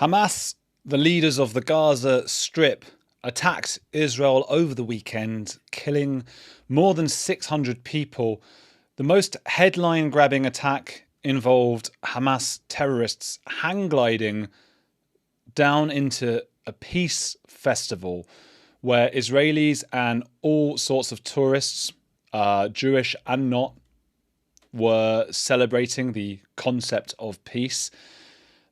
Hamas, the leaders of the Gaza Strip, attacked Israel over the weekend, killing more than 600 people. The most headline-grabbing attack involved Hamas terrorists hang gliding down into a peace festival where Israelis and all sorts of tourists, Jewish and not, were celebrating the concept of peace.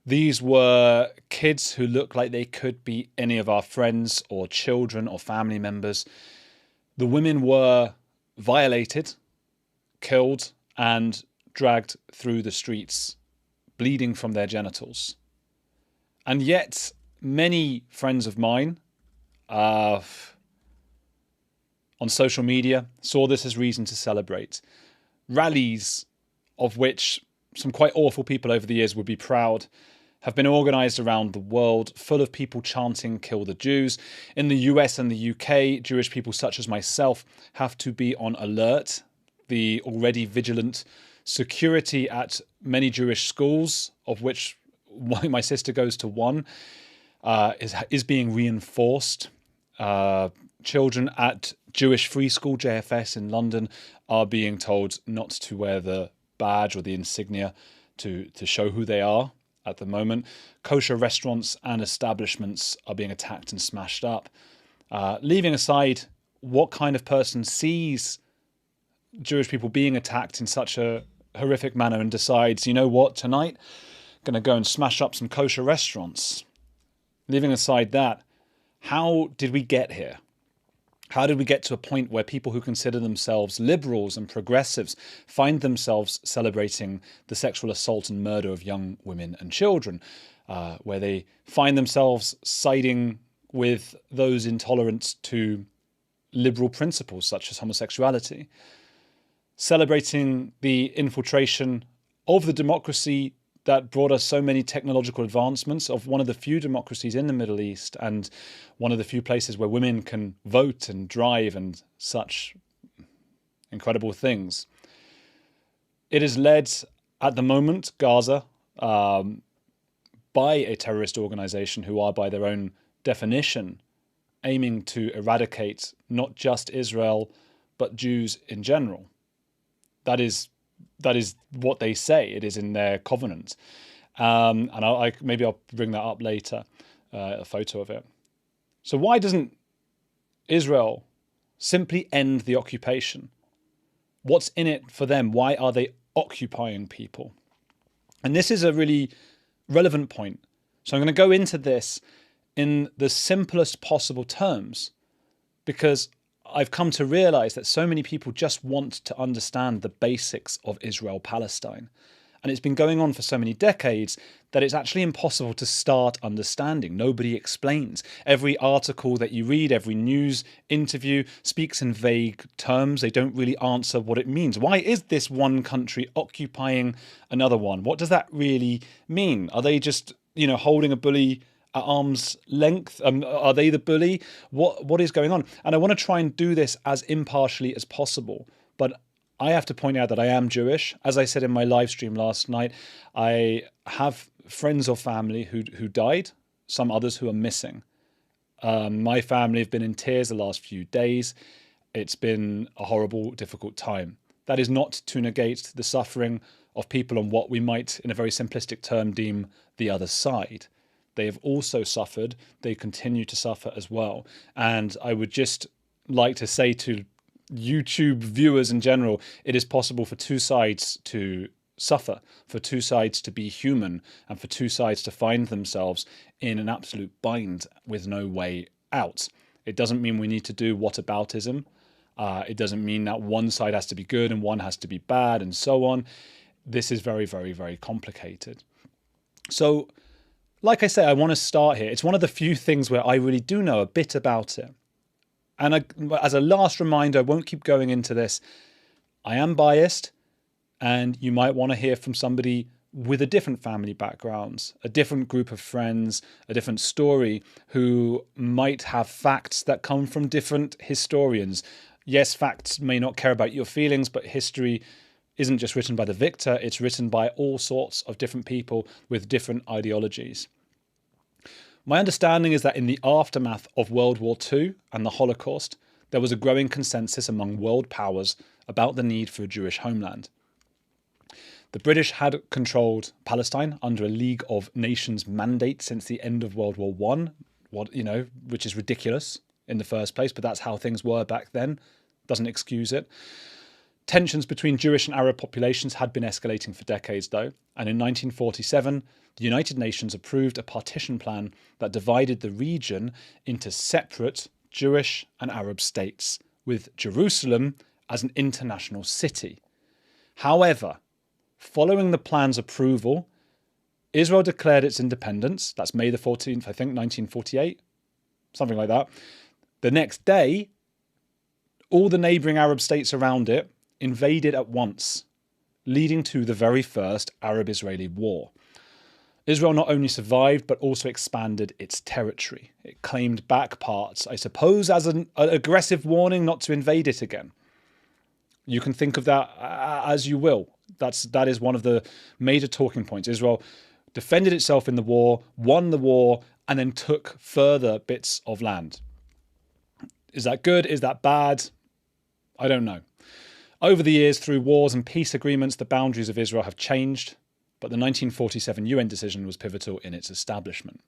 These were kids who looked like they could be any of our friends or children or family members. The women were violated, killed, and dragged through the streets, bleeding from their genitals. And yet, many friends of mine on social media saw this as reason to celebrate. Rallies, of which some quite awful people over the years would be proud, have been organised around the world, full of people chanting "Kill the Jews." In the US and the UK, Jewish people such as myself have to be on alert. The already vigilant security at many Jewish schools, of which my sister goes to one, is being reinforced. Children at Jewish Free School, JFS, in London are being told not to wear the badge or the insignia to show who they are at the moment. Kosher restaurants and establishments are being attacked and smashed up. Leaving aside what kind of person sees Jewish people being attacked in such a horrific manner and decides, you know what, tonight I'm going to go and smash up some kosher restaurants. Leaving aside that, how did we get here? How did we get to a point where people who consider themselves liberals and progressives find themselves celebrating the sexual assault and murder of young women and children, where they find themselves siding with those intolerant to liberal principles such as homosexuality, celebrating the infiltration of the democracy that brought us so many technological advancements, of one of the few democracies in the Middle East and one of the few places where women can vote and drive and such incredible things. It is led at the moment, Gaza, by a terrorist organization who are, by their own definition, aiming to eradicate not just Israel, but Jews in general. That is what they say. It is in their covenant. And maybe I'll bring that up later, a photo of it. So why doesn't Israel simply end the occupation? What's in it for them? Why are they occupying people? And this is a really relevant point. So I'm going to go into this in the simplest possible terms, because I've come to realize that so many people just want to understand the basics of Israel-Palestine. And it's been going on for so many decades that it's actually impossible to start understanding. Nobody explains. Every article that you read, every news interview speaks in vague terms. They don't really answer what it means. Why is this one country occupying another one? What does that really mean? Are they just, holding a bully at arm's length? Are they the bully? What is going on? And I want to try and do this as impartially as possible. But I have to point out that I am Jewish. As I said in my live stream last night, I have friends or family who died, some others who are missing. My family have been in tears the last few days. It's been a horrible, difficult time. That is not to negate the suffering of people on what we might, in a very simplistic term, deem the other side. They have also suffered. They continue to suffer as well. And I would just like to say to YouTube viewers in general, it is possible for two sides to suffer, for two sides to be human, and for two sides to find themselves in an absolute bind with no way out. It doesn't mean we need to do whataboutism. It doesn't mean that one side has to be good and one has to be bad and so on. This is very, very, very complicated. So, like I say, I want to start here. It's one of the few things where I really do know a bit about it. And as a last reminder, I won't keep going into this. I am biased, and you might want to hear from somebody with a different family background, a different group of friends, a different story, who might have facts that come from different historians. Yes, facts may not care about your feelings, but history isn't just written by the victor, it's written by all sorts of different people with different ideologies. My understanding is that in the aftermath of World War II and the Holocaust, there was a growing consensus among world powers about the need for a Jewish homeland. The British had controlled Palestine under a League of Nations mandate since the end of World War I, which is ridiculous in the first place, but that's how things were back then. Doesn't excuse it. Tensions between Jewish and Arab populations had been escalating for decades, though, and in 1947, the United Nations approved a partition plan that divided the region into separate Jewish and Arab states, with Jerusalem as an international city. However, following the plan's approval, Israel declared its independence. That's May the 14th, I think, 1948, something like that. The next day, all the neighbouring Arab states around it invaded at once, leading to the very first Arab-Israeli war. Israel not only survived, but also expanded its territory. It claimed back parts, I suppose, as an aggressive warning not to invade it again. You can think of that as you will. That is one of the major talking points. Israel defended itself in the war, won the war, and then took further bits of land. Is that good? Is that bad? I don't know. Over the years, through wars and peace agreements, the boundaries of Israel have changed, but the 1947 UN decision was pivotal in its establishment.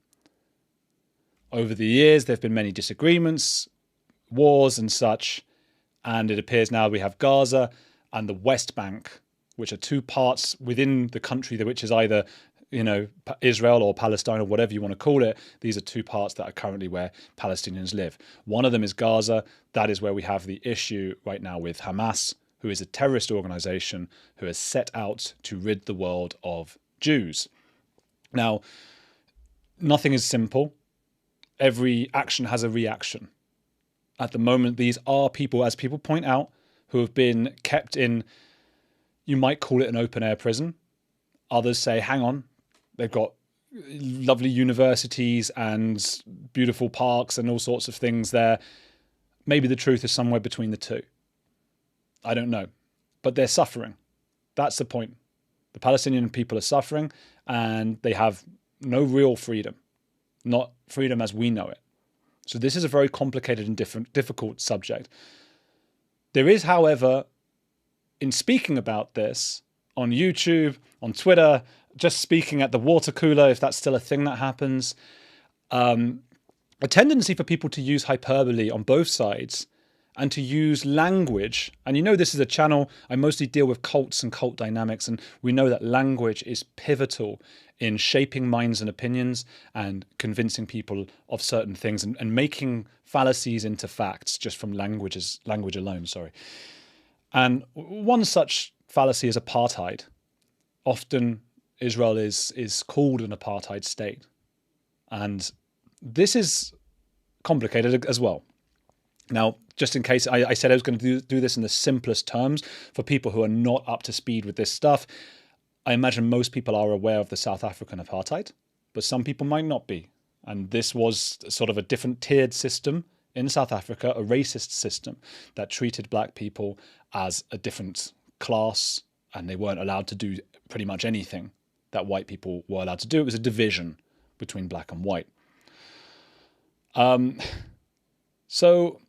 Over the years, there have been many disagreements, wars and such, and it appears now we have Gaza and the West Bank, which are two parts within the country which is either, Israel or Palestine or whatever you want to call it. These are two parts that are currently where Palestinians live. One of them is Gaza. That is where we have the issue right now with Hamas, who is a terrorist organization who has set out to rid the world of Jews. Now, nothing is simple. Every action has a reaction. At the moment, these are people, as people point out, who have been kept in, you might call it an open-air prison. Others say, hang on, they've got lovely universities and beautiful parks and all sorts of things there. Maybe the truth is somewhere between the two. I don't know. But they're suffering. That's the point. The Palestinian people are suffering and they have no real freedom. Not freedom as we know it. So this is a very complicated and difficult subject. There is, however, in speaking about this on YouTube, on Twitter, just speaking at the water cooler, if that's still a thing that happens, a tendency for people to use hyperbole on both sides and to use language. And this is a channel, I mostly deal with cults and cult dynamics, and we know that language is pivotal in shaping minds and opinions and convincing people of certain things and making fallacies into facts just from language alone. And one such fallacy is apartheid. Often Israel is called an apartheid state. And this is complicated as well. Now, just in case, I said I was going to do this in the simplest terms for people who are not up to speed with this stuff. I imagine most people are aware of the South African apartheid, but some people might not be. And this was sort of a different tiered system in South Africa, a racist system that treated black people as a different class, and they weren't allowed to do pretty much anything that white people were allowed to do. It was a division between black and white. So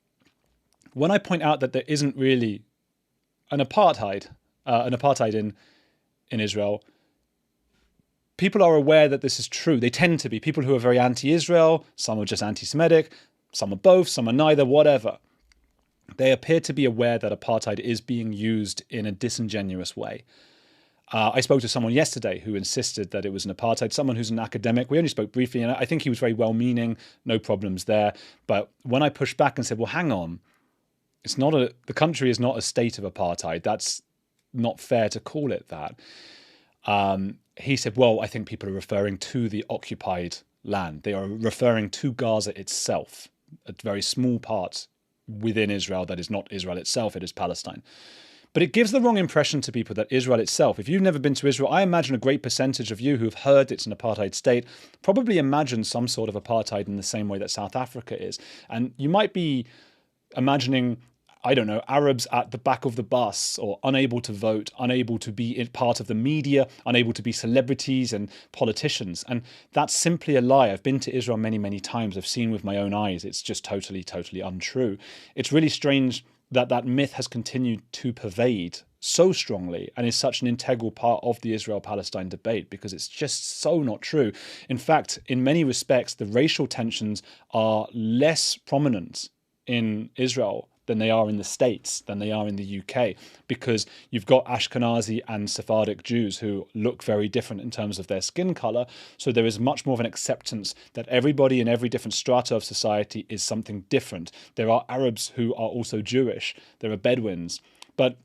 when I point out that there isn't really an apartheid in Israel, people are aware that this is true. They tend to be people who are very anti-Israel. Some are just anti-Semitic. Some are both. Some are neither. Whatever. They appear to be aware that apartheid is being used in a disingenuous way. I spoke to someone yesterday who insisted that it was an apartheid, someone who's an academic. We only spoke briefly, and I think he was very well-meaning, no problems there. But when I pushed back and said, well, hang on, the country is not a state of apartheid. That's not fair to call it that. He said, well, I think people are referring to the occupied land. They are referring to Gaza itself, a very small part within Israel that is not Israel itself, it is Palestine. But it gives the wrong impression to people that Israel itself, if you've never been to Israel, I imagine a great percentage of you who've heard it's an apartheid state probably imagine some sort of apartheid in the same way that South Africa is. And you might be imagining I don't know, Arabs at the back of the bus, or unable to vote, unable to be part of the media, unable to be celebrities and politicians. And that's simply a lie. I've been to Israel many, many times. I've seen with my own eyes. It's just totally, totally untrue. It's really strange that that myth has continued to pervade so strongly and is such an integral part of the Israel-Palestine debate, because it's just so not true. In fact, in many respects, the racial tensions are less prominent in Israel than they are in the States, than they are in the UK, because you've got Ashkenazi and Sephardic Jews who look very different in terms of their skin color. So there is much more of an acceptance that everybody in every different strata of society is something different. There are Arabs who are also Jewish. There are Bedouins. But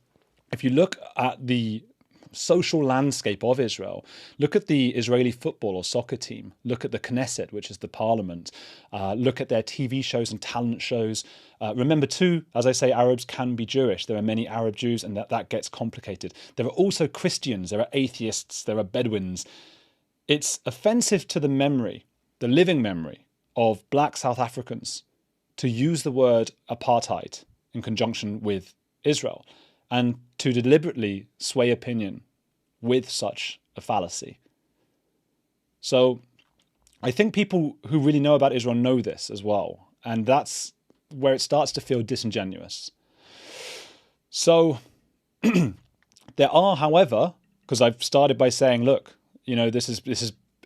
if you look at the social landscape of Israel, look at the Israeli football or soccer team, look at the Knesset, which is the parliament, look at their TV shows and talent shows. Remember too, as I say, Arabs can be Jewish. There are many Arab Jews, and that gets complicated. There are also Christians, there are atheists, there are Bedouins. It's offensive to the memory, the living memory of black South Africans to use the word apartheid in conjunction with Israel, and to deliberately sway opinion with such a fallacy. So I think people who really know about Israel know this as well, and that's where it starts to feel disingenuous. So there are, however, because I've started by saying, look, you know,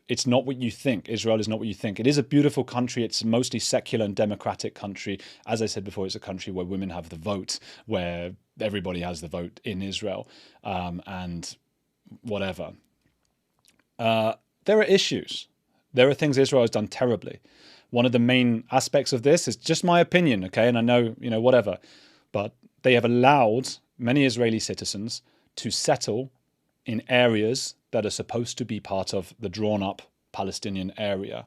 it's not what you think. Israel is not what you think. It is a beautiful country. It's a mostly secular and democratic country. As I said before, it's a country where women have the vote, where everybody has the vote in Israel, and whatever. There are issues. There are things Israel has done terribly. One of the main aspects of this is just my opinion, okay? And I know, you know, whatever. But they have allowed many Israeli citizens to settle in areas that are supposed to be part of the drawn-up Palestinian area.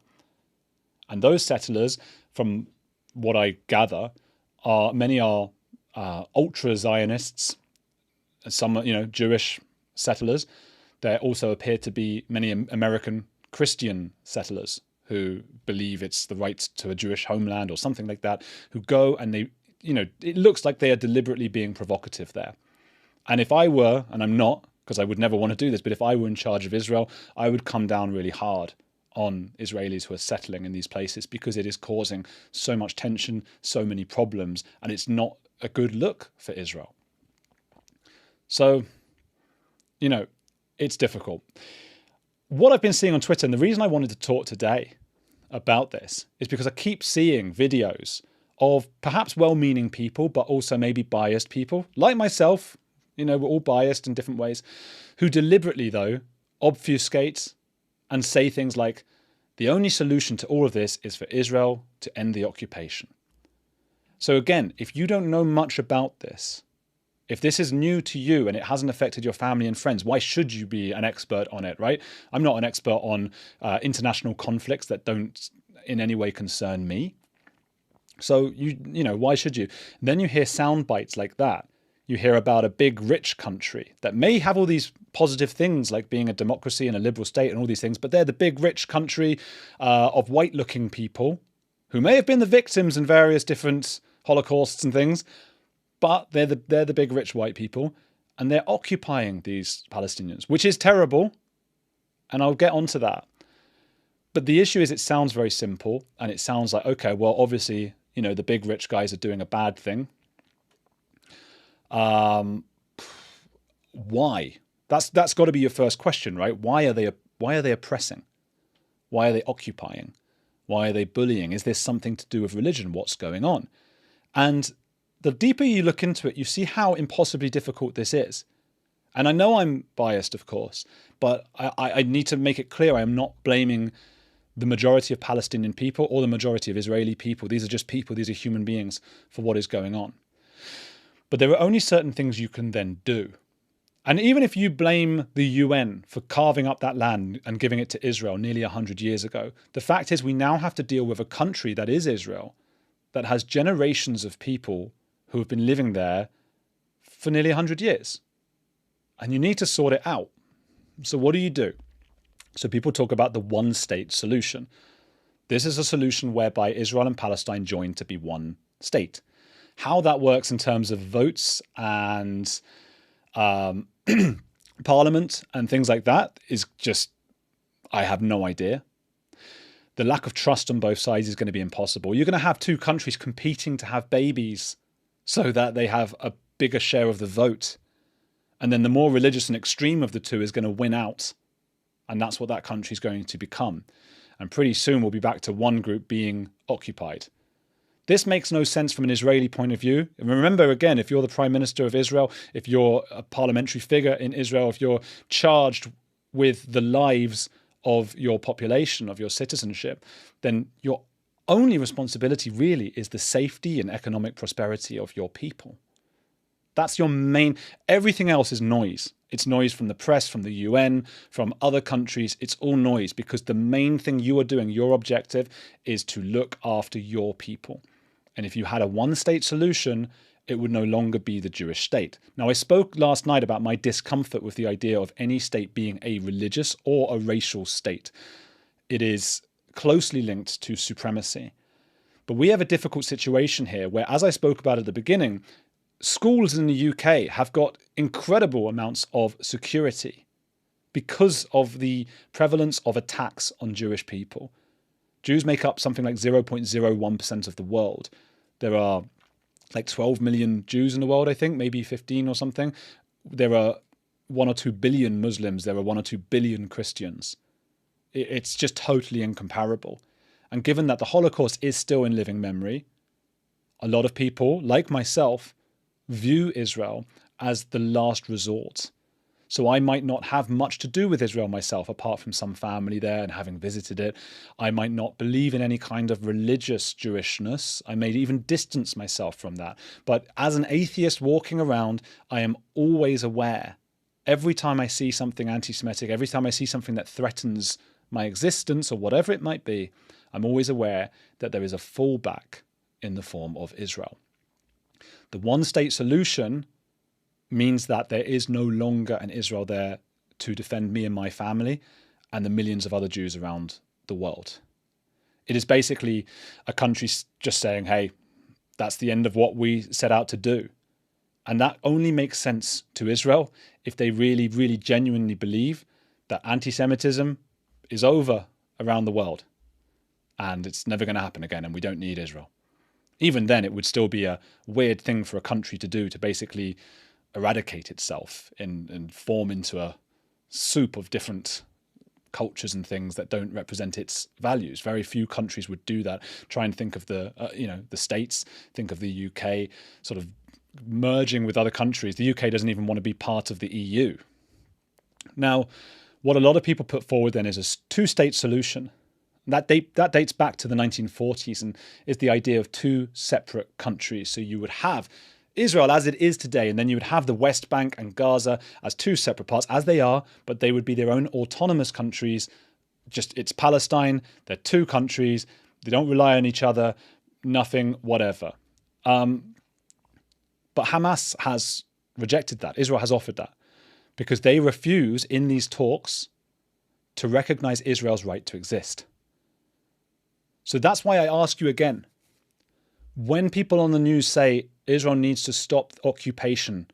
And those settlers, from what I gather, many are ultra-Zionists, some, you know, Jewish settlers. There also appear to be many American Christian settlers who believe it's the right to a Jewish homeland or something like that, who go and they, you know, it looks like they are deliberately being provocative there. And if I were, and I'm not, because I would never want to do this, but if I were in charge of Israel, I would come down really hard on Israelis who are settling in these places, because it is causing so much tension, so many problems, and it's not a good look for Israel. So, you know, it's difficult. What I've been seeing on Twitter, and the reason I wanted to talk today about this, is because I keep seeing videos of perhaps well-meaning people, but also maybe biased people, like myself. You know, we're all biased in different ways, who deliberately, though, obfuscate and say things like, the only solution to all of this is for Israel to end the occupation. So again, if you don't know much about this, if this is new to you and it hasn't affected your family and friends, why should you be an expert on it, right? I'm not an expert on international conflicts that don't in any way concern me. So, you know, why should you? Then you hear sound bites like that. You hear about a big, rich country that may have all these positive things like being a democracy and a liberal state and all these things, but they're the big, rich country of white-looking people who may have been the victims in various different holocausts and things, but they're the big, rich white people, and they're occupying these Palestinians, which is terrible, and I'll get onto that. But the issue is it sounds very simple, and it sounds like, okay, well, obviously, you know, the big, rich guys are doing a bad thing. Why? That's got to be your first question, right? Why are they oppressing? Why are they occupying? Why are they bullying? Is this something to do with religion? What's going on? And the deeper you look into it, you see how impossibly difficult this is. And I know I'm biased, of course, but I need to make it clear I am not blaming the majority of Palestinian people or the majority of Israeli people. These are just people, these are human beings, for what is going on. But there are only certain things you can then do. And even if you blame the UN for carving up that land and giving it to Israel nearly 100 years ago, the fact is we now have to deal with a country that is Israel, that has generations of people who have been living there for nearly 100 years. And you need to sort it out. So what do? So people talk about the one-state solution. This is a solution whereby Israel and Palestine join to be one state. How that works in terms of votes and parliament and things like that is just, I have no idea. The lack of trust on both sides is going to be impossible. You're going to have two countries competing to have babies so that they have a bigger share of the vote. And then the more religious and extreme of the two is going to win out. And that's what that country is going to become. And pretty soon we'll be back to one group being occupied. This makes no sense from an Israeli point of view. And remember, again, if you're the Prime Minister of Israel, if you're a parliamentary figure in Israel, if you're charged with the lives of your population, of your citizenship, then your only responsibility really is the safety and economic prosperity of your people. That's your main, everything else is noise. It's noise from the press, from the UN, from other countries. It's all noise because the main thing you are doing, your objective, is to look after your people. And if you had a one-state solution, it would no longer be the Jewish state. Now, I spoke last night about my discomfort with the idea of any state being a religious or a racial state. It is closely linked to supremacy. But we have a difficult situation here where, as I spoke about at the beginning, schools in the UK have got incredible amounts of security because of the prevalence of attacks on Jewish people. Jews make up something like 0.01% of the world. There are like 12 million Jews in the world, I think, maybe 15 or something. There are 1 or 2 billion Muslims. There are 1 or 2 billion Christians. It's just totally incomparable. And given that the Holocaust is still in living memory, a lot of people, like myself, view Israel as the last resort. So I might not have much to do with Israel myself, apart from some family there and having visited it. I might not believe in any kind of religious Jewishness. I may even distance myself from that. But as an atheist walking around, I am always aware. Every time I see something anti-Semitic, every time I see something that threatens my existence or whatever it might be, I'm always aware that there is a fallback in the form of Israel. The one-state solution means that there is no longer an Israel there to defend me and my family and the millions of other Jews around the world. It is basically a country just saying, hey, that's the end of what we set out to do. And that only makes sense to Israel if they really, really genuinely believe that anti-Semitism is over around the world and it's never going to happen again and we don't need Israel. Even then, it would still be a weird thing for a country to do, to basically eradicate itself and form into a soup of different cultures and things that don't represent its values. Very few countries would do that. Try and think of the States, think of the UK, sort of merging with other countries. The UK doesn't even want to be part of the EU. Now, what a lot of people put forward then is a two-state solution. That dates back to the 1940s and is the idea of two separate countries. So you would have Israel as it is today, and then you would have the West Bank and Gaza as two separate parts, as they are, but they would be their own autonomous countries. Just, it's Palestine, they're two countries, they don't rely on each other, nothing, whatever. But Hamas has rejected that. Israel has offered that because they refuse in these talks to recognize Israel's right to exist. So that's why I ask you again, when people on the news say Israel needs to stop occupation,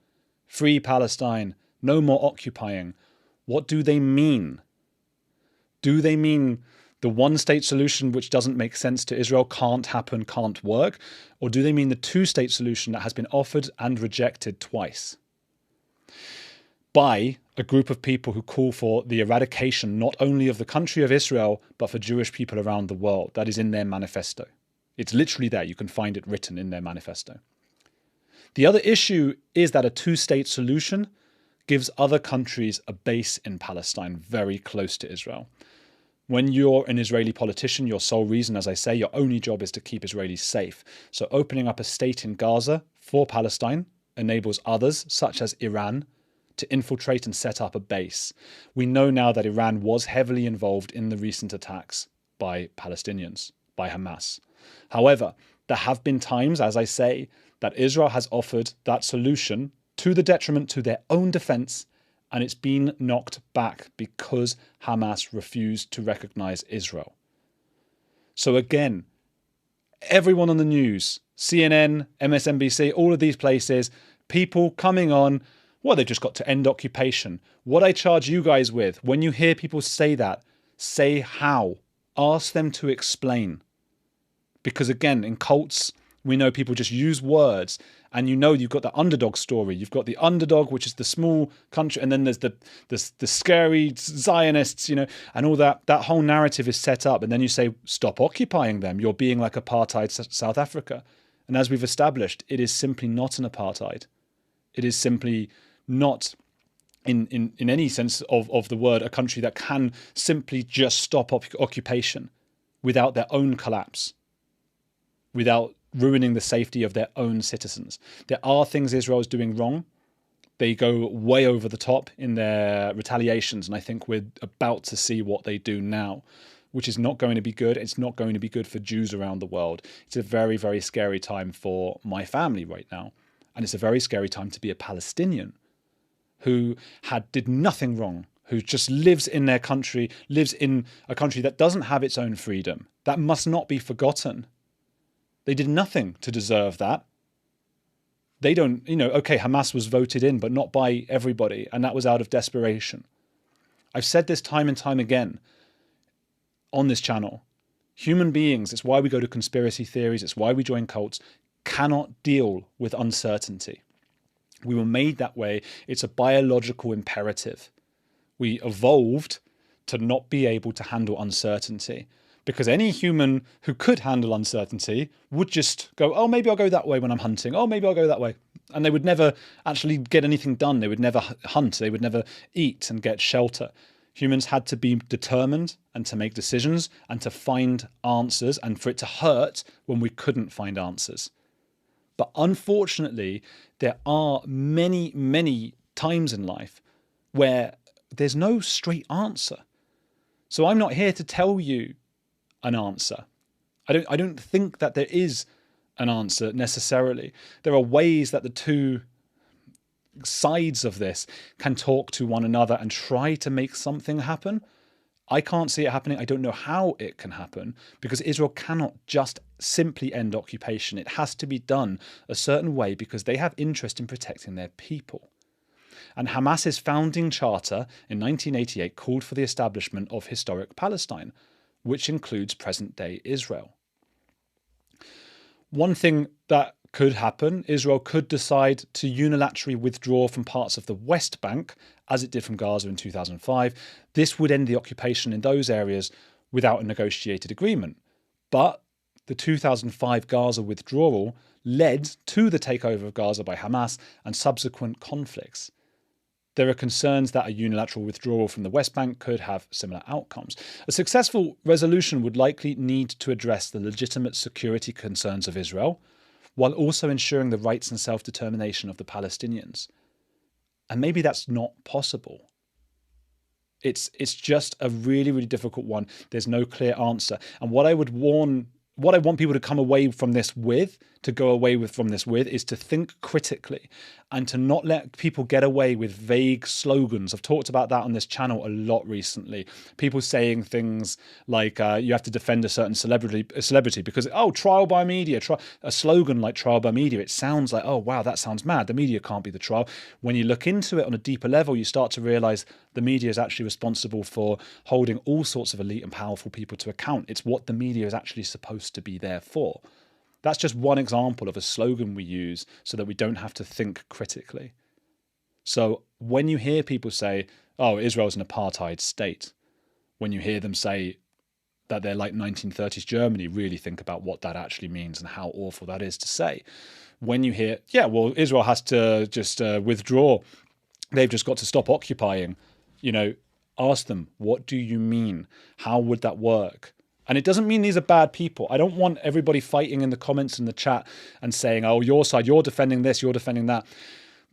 free Palestine, no more occupying, what do they mean? Do they mean the one-state solution which doesn't make sense to Israel can't happen, can't work? Or do they mean the two-state solution that has been offered and rejected twice by a group of people who call for the eradication not only of the country of Israel, but for Jewish people around the world? That is in their manifesto. It's literally there. You can find it written in their manifesto. The other issue is that a two-state solution gives other countries a base in Palestine very close to Israel. When you're an Israeli politician, your sole reason, as I say, your only job is to keep Israelis safe. So opening up a state in Gaza for Palestine enables others, such as Iran, to infiltrate and set up a base. We know now that Iran was heavily involved in the recent attacks by Palestinians, by Hamas. However, there have been times, as I say, that Israel has offered that solution to the detriment to their own defense, and it's been knocked back because Hamas refused to recognize Israel. So again, everyone on the news CNN, MSNBC, all of these places, people coming on, well, they've just got to end occupation. What I charge you guys with, when you hear people say that, say how. Ask them to explain. Because again, in cults, we know people just use words, and you've got the underdog story. You've got the underdog, which is the small country, and then there's the scary Zionists, and all that. That whole narrative is set up, and then you say, stop occupying them. You're being like apartheid South Africa. And as we've established, it is simply not an apartheid. It is simply not, in any sense of the word, a country that can simply just stop occupation without their own collapse, without ruining the safety of their own citizens. There are things Israel is doing wrong. They go way over the top in their retaliations, and I think we're about to see what they do now, which is not going to be good. It's not going to be good for Jews around the world. It's a very, very scary time for my family right now. And it's a very scary time to be a Palestinian who did nothing wrong, who just lives in their country, lives in a country that doesn't have its own freedom. That must not be forgotten. They did nothing to deserve that. They don't, okay, Hamas was voted in, but not by everybody. And that was out of desperation. I've said this time and time again on this channel. Human beings, it's why we go to conspiracy theories, it's why we join cults, cannot deal with uncertainty. We were made that way. It's a biological imperative. We evolved to not be able to handle uncertainty. Because any human who could handle uncertainty would just go, oh, maybe I'll go that way when I'm hunting. Oh, maybe I'll go that way. And they would never actually get anything done. They would never hunt. They would never eat and get shelter. Humans had to be determined and to make decisions and to find answers, and for it to hurt when we couldn't find answers. But unfortunately, there are many, many times in life where there's no straight answer. So I'm not here to tell you an answer. I don't think that there is an answer necessarily. There are ways that the two sides of this can talk to one another and try to make something happen. I can't see it happening. I don't know how it can happen, because Israel cannot just simply end occupation. It has to be done a certain way because they have interest in protecting their people. And Hamas's founding charter in 1988 called for the establishment of historic Palestine, which includes present-day Israel. One thing that could happen, Israel could decide to unilaterally withdraw from parts of the West Bank, as it did from Gaza in 2005. This would end the occupation in those areas without a negotiated agreement. But the 2005 Gaza withdrawal led to the takeover of Gaza by Hamas and subsequent conflicts. There are concerns that a unilateral withdrawal from the West Bank could have similar outcomes. A successful resolution would likely need to address the legitimate security concerns of Israel, while also ensuring the rights and self-determination of the Palestinians. And maybe that's not possible. It's just a really, really difficult one. There's no clear answer. And what I want people to come away from this with, is to think critically and to not let people get away with vague slogans. I've talked about that on this channel a lot recently. People saying things like you have to defend a certain celebrity because, trial by media, a slogan like trial by media. It sounds like, oh, wow, that sounds mad. The media can't be the trial. When you look into it on a deeper level, you start to realize the media is actually responsible for holding all sorts of elite and powerful people to account. It's what the media is actually supposed to be there for. That's just one example of a slogan we use so that we don't have to think critically. So when you hear people say, oh, Israel's an apartheid state, when you hear them say that they're like 1930s Germany, really think about what that actually means and how awful that is to say. When you hear, Israel has to just withdraw, they've just got to stop occupying, ask them, what do you mean? How would that work? And it doesn't mean these are bad people. I don't want everybody fighting in the comments in the chat and saying, oh, your side, you're defending this, you're defending that.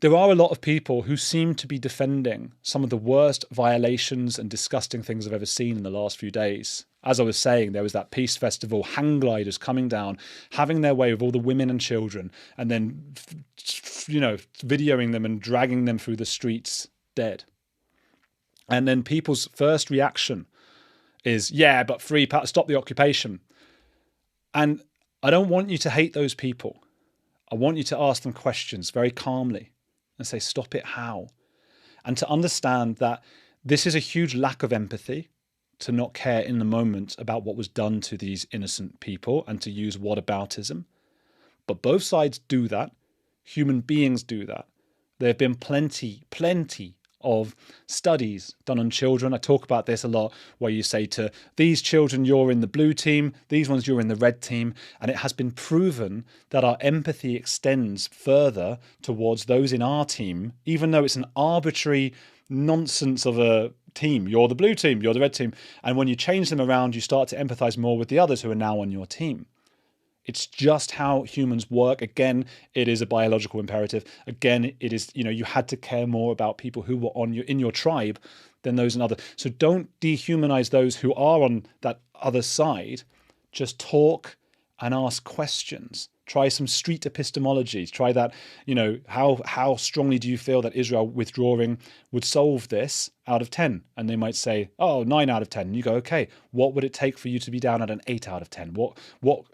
There are a lot of people who seem to be defending some of the worst violations and disgusting things I've ever seen in the last few days. As I was saying, there was that peace festival, hang gliders coming down, having their way with all the women and children, and then, videoing them and dragging them through the streets dead. And then people's first reaction is, but stop the occupation. And I don't want you to hate those people. I want you to ask them questions very calmly and say, stop it, how? And to understand that this is a huge lack of empathy, to not care in the moment about what was done to these innocent people and to use whataboutism. But both sides do that. Human beings do that. There have been plenty of studies done on children. I talk about this a lot, where you say to these children, you're in the blue team, these ones, you're in the red team. And it has been proven that our empathy extends further towards those in our team, even though it's an arbitrary nonsense of a team. You're the blue team, you're the red team. And when you change them around, you start to empathize more with the others who are now on your team. It's just how humans work. Again, it is a biological imperative. Again, it is, you had to care more about people who were in your tribe than those in others. So don't dehumanize those who are on that other side. Just talk and ask questions. Try some street epistemology. Try that, how strongly do you feel that Israel withdrawing would solve this out of 10? And they might say, 9 out of 10. And you go, okay, what would it take for you to be down at an 8 out of 10? What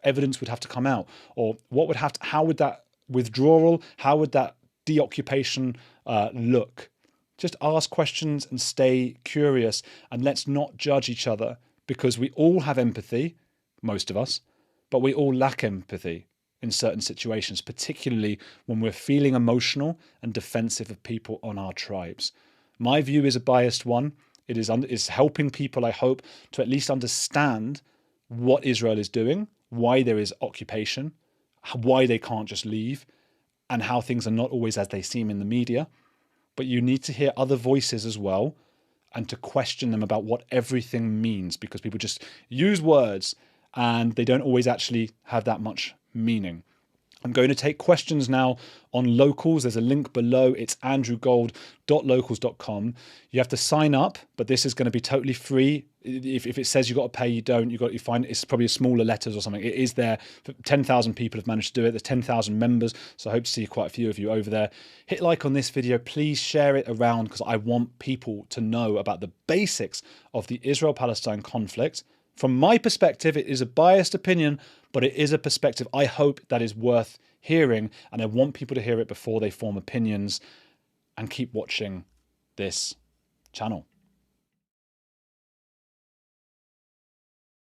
evidence would have to come out? Or how would that withdrawal, how would that deoccupation look? Just ask questions and stay curious, and let's not judge each other, because we all have empathy, most of us, but we all lack empathy in certain situations, particularly when we're feeling emotional and defensive of people on our tribes. My view is a biased one. It is helping people, I hope, to at least understand what Israel is doing, why there is occupation, why they can't just leave, and how things are not always as they seem in the media. But you need to hear other voices as well, and to question them about what everything means, because people just use words and they don't always actually have that much meaning. I'm going to take questions now on locals. There's a link below. It's andrewgold.locals.com. You have to sign up, but this is going to be totally free. If it says you've got to pay, you don't. You find it's probably smaller letters or something. It is there. 10,000 people have managed to do it. There's 10,000 members, so I hope to see quite a few of you over there. Hit like on this video. Please share it around, because I want people to know about the basics of the Israel-Palestine conflict. From my perspective, it is a biased opinion, but it is a perspective I hope that is worth hearing, and I want people to hear it before they form opinions. And keep watching this channel.